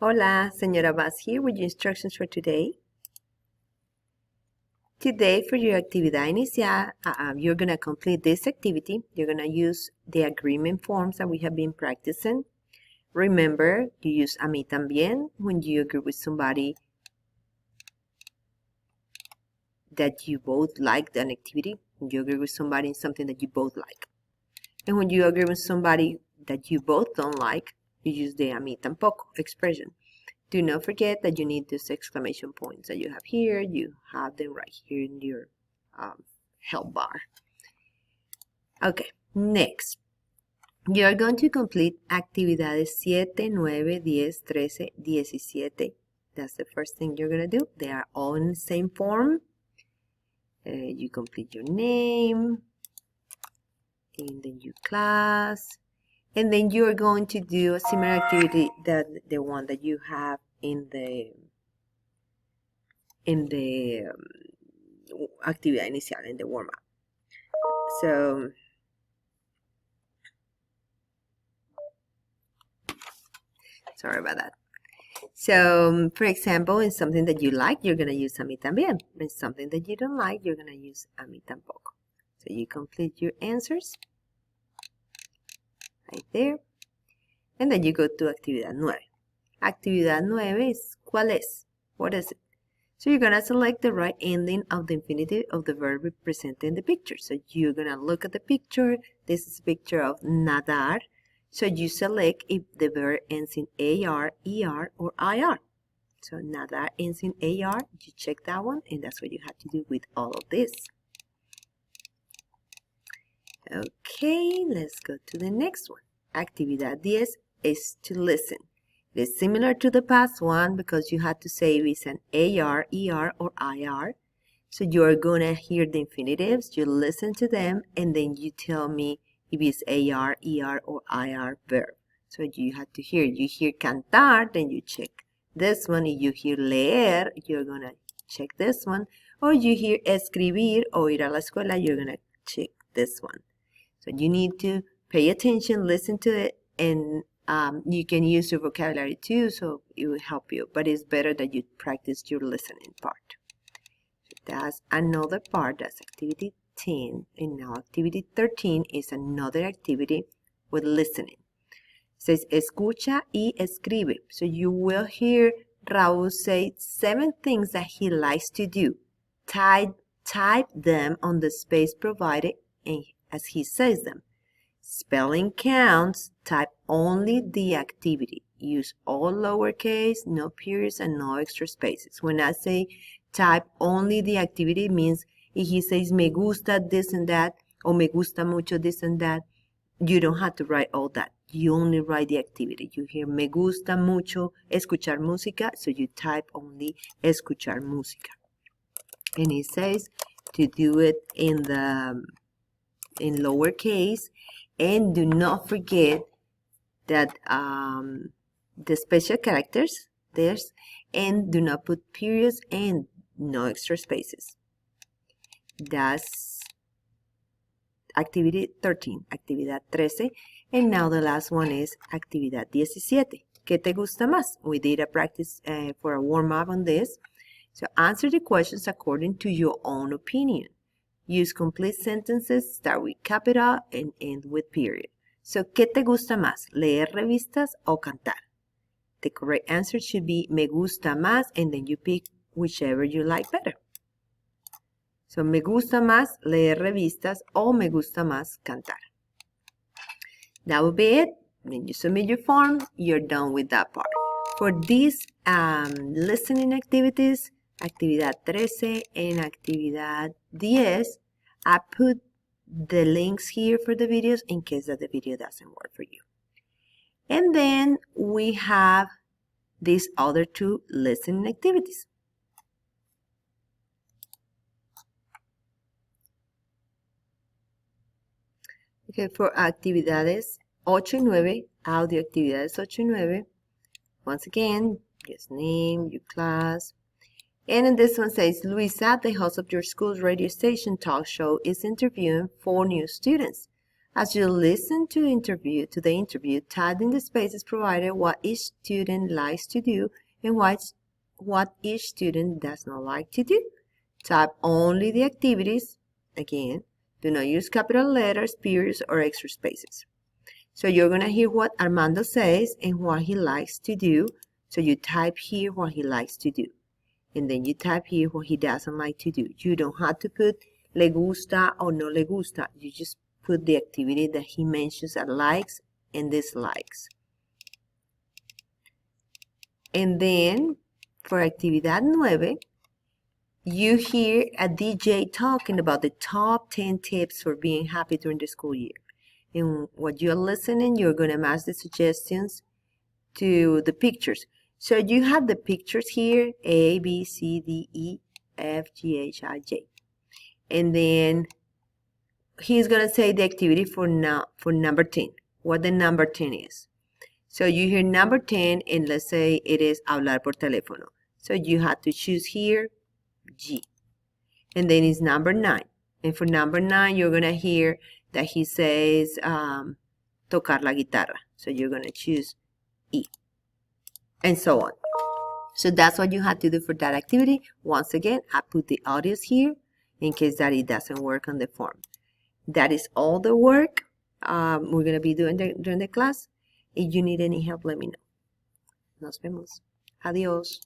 Hola, señora Vaz here with your instructions for today. Today for your actividad inicial, you're going to complete this activity. You're going to use the agreement forms that we have been practicing. Remember, you use a mí también when you agree with somebody that you both like an activity. When you agree with somebody in something that you both like. And when you agree with somebody that you both don't like, you use the a mí tampoco expression. Do not forget that you need these exclamation points that you have here. You have them right here in your help bar. Okay, next. You are going to complete actividades 7, 9, 10, 13, 17. That's the first thing you're going to do. They are all in the same form. You complete your name, and then your class, and then you are going to do a similar activity that the one that you have in the actividad inicial, in the warm-up. So sorry about that. So for example, in something that you like, you're going to use a mí también. In something that you don't like, you're going to use a mí tampoco. So you complete your answers right there. And then you go to actividad 9. Actividad 9 is, ¿cuál es? What is it? So you're going to select the right ending of the infinitive of the verb represented in the picture. So you're going to look at the picture. This is a picture of nadar. So you select if the verb ends in AR, ER, or IR. So nadar ends in AR. You check that one, and that's what you have to do with all of this. Okay, let's go to the next one. Actividad 10 is to listen. It is similar to the past one because you had to say if it's an AR, ER, or IR. So you're going to hear the infinitives, you listen to them, and then you tell me if it's AR, ER, or IR verb. So you have to hear. You hear cantar, then you check this one. If you hear leer, you're going to check this one. Or you hear escribir or ir a la escuela, you're going to check this one. So you need to pay attention, listen to it, and you can use your vocabulary too, so it will help you. But it's better that you practice your listening part. So that's another part. That's activity 10. And now activity 13 is another activity with listening. It says, escucha y escribe. So you will hear Raul say 7 things that he likes to do. Type them on the space provided as he says them. Spelling counts, type only the activity. Use all lowercase, no periods, and no extra spaces. When I say type only the activity, means if he says me gusta this and that, or me gusta mucho this and that, you don't have to write all that. You only write the activity. You hear me gusta mucho escuchar música, so you type only escuchar música. And he says to do it in lowercase. And do not forget that the special characters there's, and do not put periods and no extra spaces. That's activity 13, actividad 13. And now the last one is actividad 17. ¿Qué te gusta más? We did a practice for a warm-up on this. So answer the questions according to your own opinion. Use complete sentences, start with capital, and end with period. So, ¿qué te gusta más? ¿Leer revistas o cantar? The correct answer should be me gusta más, and then you pick whichever you like better. So, me gusta más leer revistas o me gusta más cantar. That will be it. When you submit your form, you're done with that part. For these listening activities, actividad 13 and actividad 10, I put the links here for the videos in case that the video doesn't work for you. And then we have these other 2 listening activities. Okay, for actividades 8 y 9, audio actividades 8 y 9, once again, just name, your class. And in this one says, Luisa, the host of your school's radio station talk show, is interviewing 4 new students. As you listen to the interview, type in the spaces provided what each student likes to do and what each student does not like to do. Type only the activities. Again, do not use capital letters, periods, or extra spaces. So you're going to hear what Armando says and what he likes to do. So you type here what he likes to do. And then you type here what he doesn't like to do. You don't have to put le gusta or no le gusta. You just put the activity that he mentions as likes and dislikes. And then for actividad 9, you hear a DJ talking about the top 10 tips for being happy during the school year. And what you're listening, you're going to match the suggestions to the pictures. So you have the pictures here, A, B, C, D, E, F, G, H, I, J. And then he's going to say the activity for number 10, what the number 10 is. So you hear number 10, and let's say it is hablar por teléfono. So you have to choose here, G. And then it's number 9. And for number 9, you're going to hear that he says tocar la guitarra. So you're going to choose E. And so on. So that's what you have to do for that activity. Once again, I put the audios here in case that it doesn't work on the form. That is all the work we're going to be doing during the class. If you need any help, let me know. Nos vemos. Adiós.